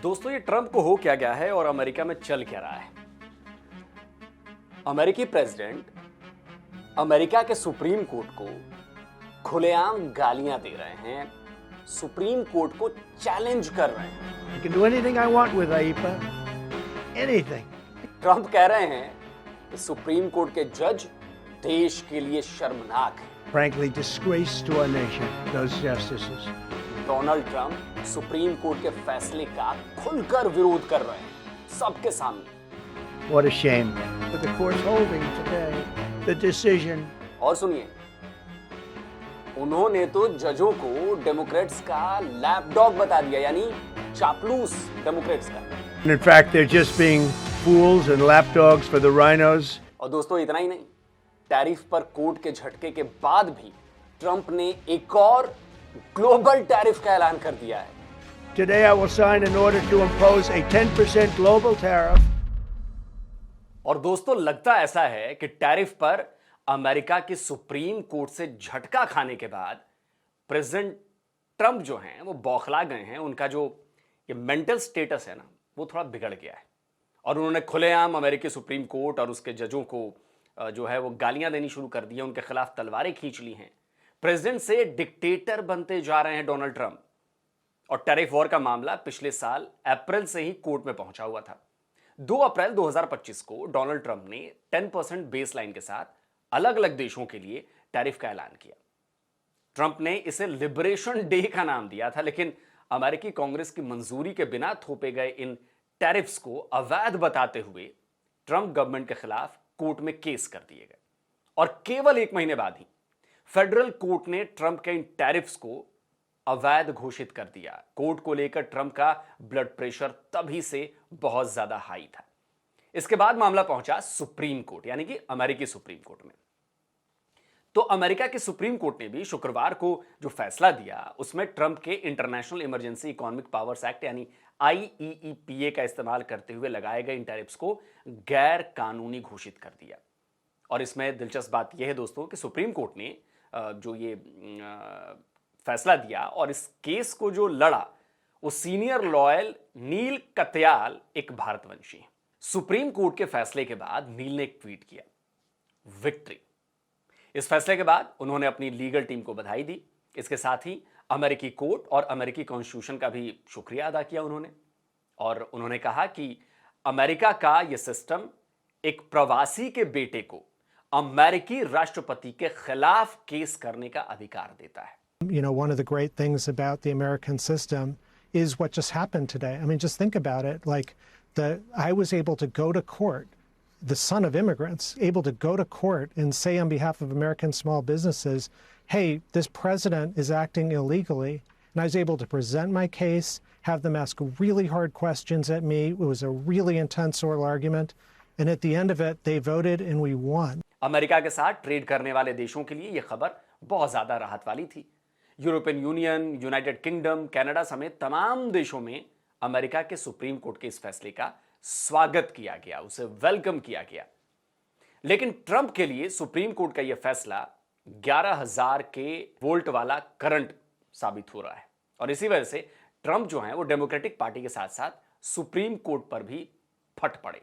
दोस्तों, ये ट्रंप को हो क्या गया है और अमेरिका में चल क्या रहा है। अमेरिकी प्रेसिडेंट अमेरिका के सुप्रीम कोर्ट को खुलेआम गालियां दे रहे हैं, सुप्रीम कोर्ट को चैलेंज कर रहे हैं। I can do anything I want with AIPA. Anything. Trump कह रहे हैं कि सुप्रीम कोर्ट के जज देश के लिए शर्मनाक हैं। Frankly, disgrace to our nation, those justices. Donald Trump supreme court के फैसले का खुलकर विरोध कर रहे हैं सबके सामने। What a shame. But the court's holding today the decision. और सुनिए, उन्होंने तो जजों को डेमोक्रेट्स का लैपडॉग बता दिया, यानी चापलूस डेमोक्रेट्स का। In fact, they're just being fools and lapdogs for the rhinos. और दोस्तों, इतना ही नहीं, टैरिफ पर कोर्ट के झटके के बाद भी ट्रंप ने एक और ग्लोबल टैरिफ का ऐलान कर दिया है। Today I will sign an order to impose a 10% global tariff. और दोस्तों, लगता ऐसा है कि टैरिफ पर अमेरिका की सुप्रीम कोर्ट से झटका खाने के बाद प्रेसिडेंट ट्रंप जो हैं वो बौखला गए हैं। उनका जो ये मेंटल स्टेटस है ना, वो थोड़ा बिगड़ गया है और उन्होंने खुलेआम अमेरिकी सुप्रीम कोर्ट और उसके जजों को जो है वो गालियां देनी शुरू कर दी है, उनके खिलाफ तलवारें खींच ली हैं। प्रेसिडेंट से डिक्टेटर बनते जा रहे हैं डोनाल्ड ट्रंप। और टैरिफ वॉर का मामला पिछले साल अप्रैल से ही कोर्ट में पहुंचा हुआ था। 2 अप्रैल 2025 को डोनाल्ड ट्रंप ने 10% बेसलाइन के साथ अलग अलग देशों के लिए टैरिफ का ऐलान किया। ट्रंप ने इसे लिबरेशन डे का नाम दिया था, लेकिन अमेरिकी कांग्रेस की मंजूरी के बिना थोपे गए इन टैरिफ्स को अवैध बताते हुए ट्रंप गवर्नमेंट के खिलाफ कोर्ट में केस कर दिए गए। और केवल 1 महीने बाद ही फेडरल कोर्ट ने ट्रंप के इन टैरिफ्स को अवैध घोषित कर दिया। कोर्ट को लेकर ट्रंप का ब्लड प्रेशर तभी से बहुत ज्यादा हाई था। इसके बाद मामला पहुंचा सुप्रीम कोर्ट, यानी कि अमेरिकी सुप्रीम कोर्ट में। तो अमेरिका की सुप्रीम कोर्ट ने भी शुक्रवार को जो फैसला दिया, उसमें ट्रंप के international emergency economic powers act यानी IEEPA का इस्तेमाल करते हुए लगाए गए इन टैरिफ्स को गैर कानूनी घोषित कर दिया। और इसमें दिलचस्प बात यह है दोस्तों कि सुप्रीम कोर्ट ने जो ये फैसला दिया और इस केस को जो लड़ा, वो सीनियर लॉयर नील कत्याल एक भारतवंशी है। सुप्रीम कोर्ट के फैसले के बाद नील ने एक ट्वीट किया, विक्ट्री। इस फैसले के बाद उन्होंने अपनी लीगल टीम को बधाई दी। इसके साथ ही अमेरिकी कोर्ट और अमेरिकी कॉन्स्टिट्यूशन का भी शुक्रिया अदा किया उन्होंने। और उन्होंने कहा कि अमेरिका का यह सिस्टम एक प्रवासी के बेटे को अमेरिकी राष्ट्रपति के खिलाफ केस करने का अधिकार देता है। You know, one of the great things about the American system is what just happened today. I mean, just think about it. Like, I was able to go to court, the son of immigrants, able to go to court and say on behalf of American small businesses, hey, this president is acting illegally. And I was able to present my case, have them ask really hard questions at me. It was a really intense oral argument. And at the end of it, they voted and we won. America के साथ trade करने वाले देशों के लिए यह खबर बहुत ज्यादा राहत वाली थी। European union, United kingdom, Canada समेत तमाम देशों में अमेरिका के सुप्रीम कोर्ट के इस फैसले का स्वागत किया गया, उसे वेलकम किया गया। लेकिन ट्रंप के लिए सुप्रीम कोर्ट का यह फैसला 11,000 के वोल्ट वाला करंट साबित हो रहा है। और इसी वजह से ट्रंप जो है वो डेमोक्रेटिक पार्टी के साथ साथ सुप्रीम कोर्ट पर भी फट पड़े।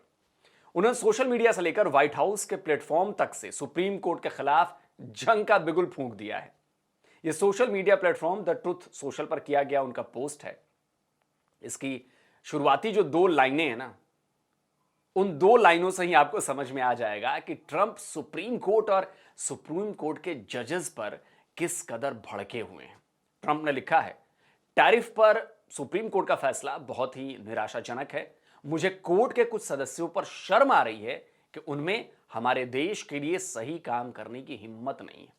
उन्होंने सोशल मीडिया से लेकर व्हाइट हाउस के प्लेटफॉर्म तक से सुप्रीम कोर्ट के खिलाफ जंग का बिगुल फूंक दिया है। यह social media platform the truth social पर किया गया उनका पोस्ट है। इसकी शुरुआती जो 2 लाइनें हैं ना, उन 2 लाइनों से ही आपको समझ में आ जाएगा कि ट्रंप सुप्रीम कोर्ट और सुप्रीम कोर्ट के जजेस पर किस कदर भड़के हुए हैं। ट्रंप ने लिखा है, टैरिफ पर सुप्रीम कोर्ट का फैसला बहुत ही निराशाजनक है। मुझे कोर्ट के कुछ सदस्यों पर शर्म आ रही है कि उनमें हमारे देश के लिए सही काम करने की हिम्मत नहीं है।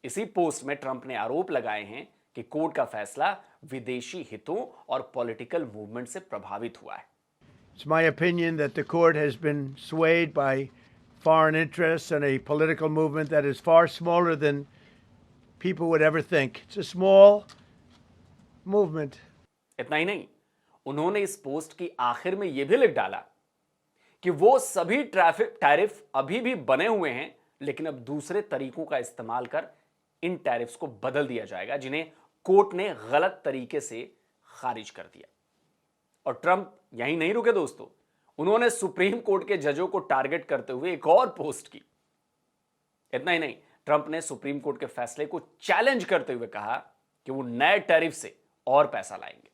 इसी पोस्ट में ट्रंप ने आरोप लगाए हैं कि कोर्ट का फैसला विदेशी हितों और पॉलिटिकल मूवमेंट से प्रभावित हुआ है। It's my opinion that the court has been swayed by foreign interests and a political movement that is far smaller than people would ever think. It's a small movement. इतना ही नहीं, उन्होंने इस post की आखिर में यह भी लिख डाला कि वो सभी टैरिफ अभी भी बने हुए हैं, लेकिन अब दूसरे तरीकों का इस्तेमाल कर इन टैरिफ्स को बदल दिया जाएगा जिन्हें कोर्ट ने गलत तरीके से खारिज कर दिया। और ट्रंप यहीं नहीं रुके दोस्तों, उन्होंने सुप्रीम कोर्ट के जजों को टारगेट करते हुए एक और पोस्ट की। इतना ही नहीं, ट्रंप ने सुप्रीम कोर्ट के फैसले को चैलेंज करते हुए कहा कि वो नए टैरिफ से और पैसा लाएंगे।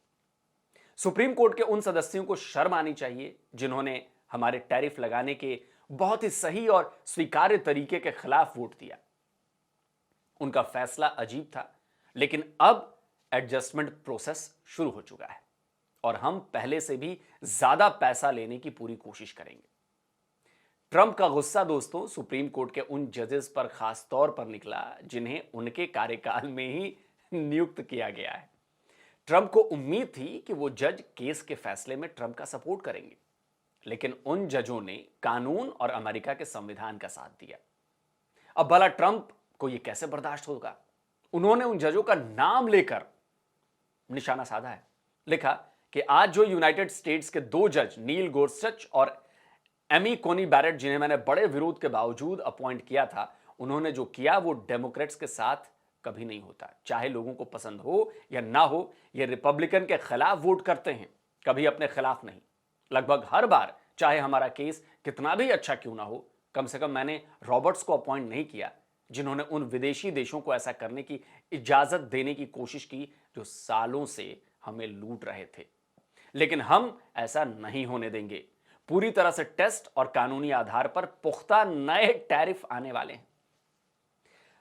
सुप्रीम कोर्ट के उन सदस्यों को शर्म आनी चाहिए जिन्होंने हमारे टैरिफ लगाने के बहुत ही सही और स्वीकार्य तरीके के खिलाफ वोट दिया। उनका फैसला अजीब था, लेकिन अब एडजस्टमेंट प्रोसेस शुरू हो चुका है और हम पहले से भी ज्यादा पैसा लेने की पूरी कोशिश करेंगे। ट्रंप का गुस्सा दोस्तों सुप्रीम कोर्ट के उन जजेस पर खास तौर पर निकला जिन्हें उनके कार्यकाल में ही नियुक्त किया गया है। ट्रंप को उम्मीद थी कि वो जज केस के फैसले में ट्रंप का सपोर्ट करेंगे, लेकिन उन जजों ने कानून और अमेरिका के संविधान का साथ दिया। अब भला ट्रंप को यह कैसे बर्दाश्त होगा? उन्होंने उन जजों का नाम लेकर निशाना साधा है। लिखा कि आज जो यूनाइटेड स्टेट्स के 2 जज नील गोर्सच और एमी कोनी बैरेट, जिन्हें मैंने बड़े विरोध के बावजूद अपॉइंट किया था, उन्होंने जो किया वो डेमोक्रेट्स के साथ कभी नहीं होता। चाहे लोगों को पसंद हो या ना हो, ये रिपब्लिकन के खिलाफ वोट करते हैं, कभी अपने खिलाफ नहीं। लगभग हर बार, चाहे हमारा केस कितना भी अच्छा क्यों ना हो, कम से कम मैंने रॉबर्ट्स को अपॉइंट नहीं किया जिन्होंने उन विदेशी देशों को ऐसा करने की इजाजत देने की कोशिश की जो सालों से हमें लूट रहे थे। लेकिन हम ऐसा नहीं होने देंगे। पूरी तरह से टेस्ट और कानूनी आधार पर पुख्ता नए टैरिफ आने वाले हैं।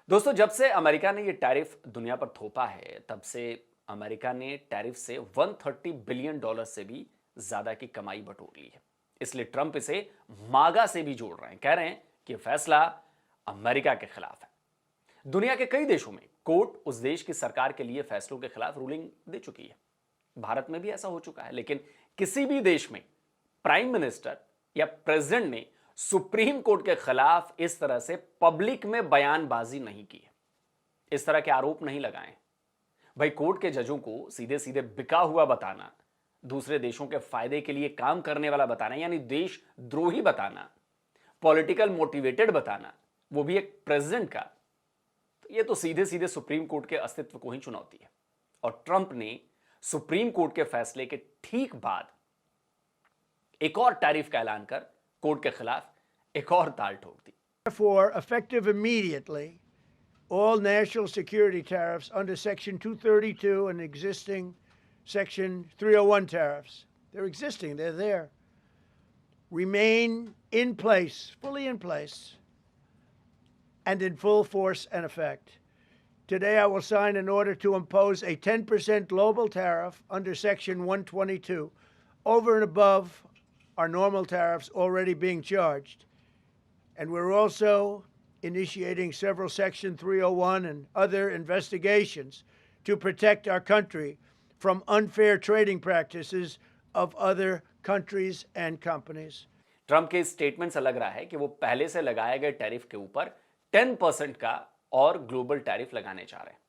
दोस्तों, जब से अमेरिका ने यह टैरिफ दुनिया पर थोपा है, तब से अमेरिका ने टैरिफ से $130 बिलियन से भी ज्यादा की कमाई बटोर ली है। इसलिए ट्रंप इसे मागा से भी जोड़ रहे हैं। कह रहे हैं कि फैसला अमेरिका के खिलाफ है। दुनिया के कई देशों में कोर्ट उस देश की सरकार के लिए फैसलों के खिलाफ रूलिंग दे चुकी है। भारत में भी ऐसा हो चुका है, लेकिन किसी भी देश में प्राइम मिनिस्टर या प्रेसिडेंट ने सुप्रीम कोर्ट के खिलाफ इस तरह से पब्लिक में बयानबाजी नहीं की है, इस तरह के आरोप नहीं लगाए। भाई, कोर्ट के जजों को सीधे सीधे बिका हुआ बताना, दूसरे देशों के फायदे के लिए काम करने वाला बताना, यानी देशद्रोही बताना, पॉलिटिकल मोटिवेटेड बताना, वो भी एक प्रेसिडेंट का, तो ये तो सीधे सीधे सुप्रीम कोर्ट के अस्तित्व को ही चुनौती है। और ट्रंप ने सुप्रीम कोर्ट के फैसले के ठीक बाद एक और टैरिफ का ऐलान कर कोर्ट के खिलाफ एक और ताल ठोक दी। Therefore, effective immediately, all national security tariffs under Section 232 and existing Section 301 tariffs, they're existing, they're there, remain in place, fully in place, and in full force and effect. Today, I will sign an order to impose a 10% global tariff under Section 122 over and above our normal tariffs already being charged. And we're also initiating several Section 301 and other investigations to protect our country from unfair trading practices of other countries and companies. Trump के इस statement से लग रहा है कि वो पहले से लगाए गए टैरिफ के ऊपर 10% का और ग्लोबल टैरिफ लगाने जा रहे हैं।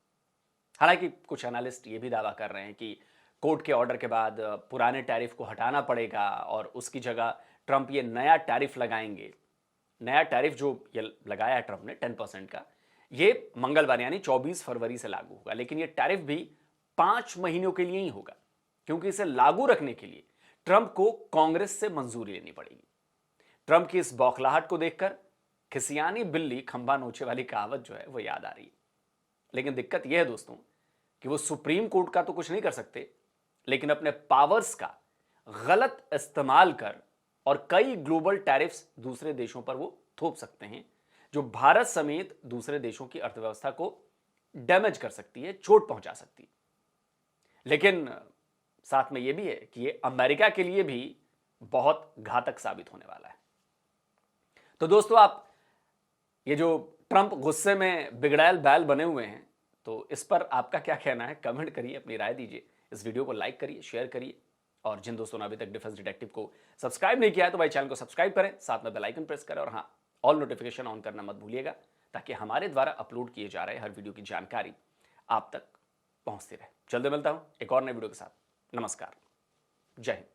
हालांकि कुछ एनालिस्ट ये भी दावा कर रहे हैं कि कोर्ट के ऑर्डर के बाद पुराने टैरिफ को हटाना पड़ेगा और उसकी जगह ट्रंप ये नया टैरिफ लगाएंगे। नया टैरिफ जो ये लगाया है ट्रंप ने 10% का, ये मंगलवार यानी 24 फरवरी से लागू होगा। लेकिन ये टैरिफ भी 5 महीनों के लिए ही होगा, क्योंकि इसे लागू रखने के लिए ट्रंप को कांग्रेस से मंजूरी लेनी पड़ेगी। ट्रंप की इस बौखलाहट को देखकर खिसियानी बिल्ली खंबा नोचे वाली कहावत जो है वो याद आ रही है। लेकिन दिक्कत यह है दोस्तों कि वो सुप्रीम कोर्ट का तो कुछ नहीं कर सकते, लेकिन अपने पावर्स का गलत इस्तेमाल कर और कई ग्लोबल टैरिफ्स दूसरे देशों पर वो थोप सकते हैं, जो भारत समेत दूसरे देशों की अर्थव्यवस्था को डैमेज कर सकती है, चोट पहुंचा सकती है। लेकिन साथ में यह भी है कि ये अमेरिका के लिए भी बहुत घातक साबित होने वाला है। तो दोस्तों, आप ये जो ट्रंप गुस्से में बिगड़ैल बैल बने हुए हैं, तो इस पर आपका क्या कहना है? कमेंट करिए, अपनी राय दीजिए। इस वीडियो को लाइक करिए, शेयर करिए, और जिन दोस्तों ने अभी तक डिफेंस डिटेक्टिव को सब्सक्राइब नहीं किया है तो भाई चैनल को सब्सक्राइब करें, साथ में बेल आइकन प्रेस करें, और हाँ, ऑल नोटिफिकेशन ऑन करना मत भूलिएगा, ताकि हमारे द्वारा अपलोड किए जा रहे हर वीडियो की जानकारी आप तक पहुंचती रहे। जल्दी मिलता हूं एक और नए वीडियो के साथ। नमस्कार, जय हिंद।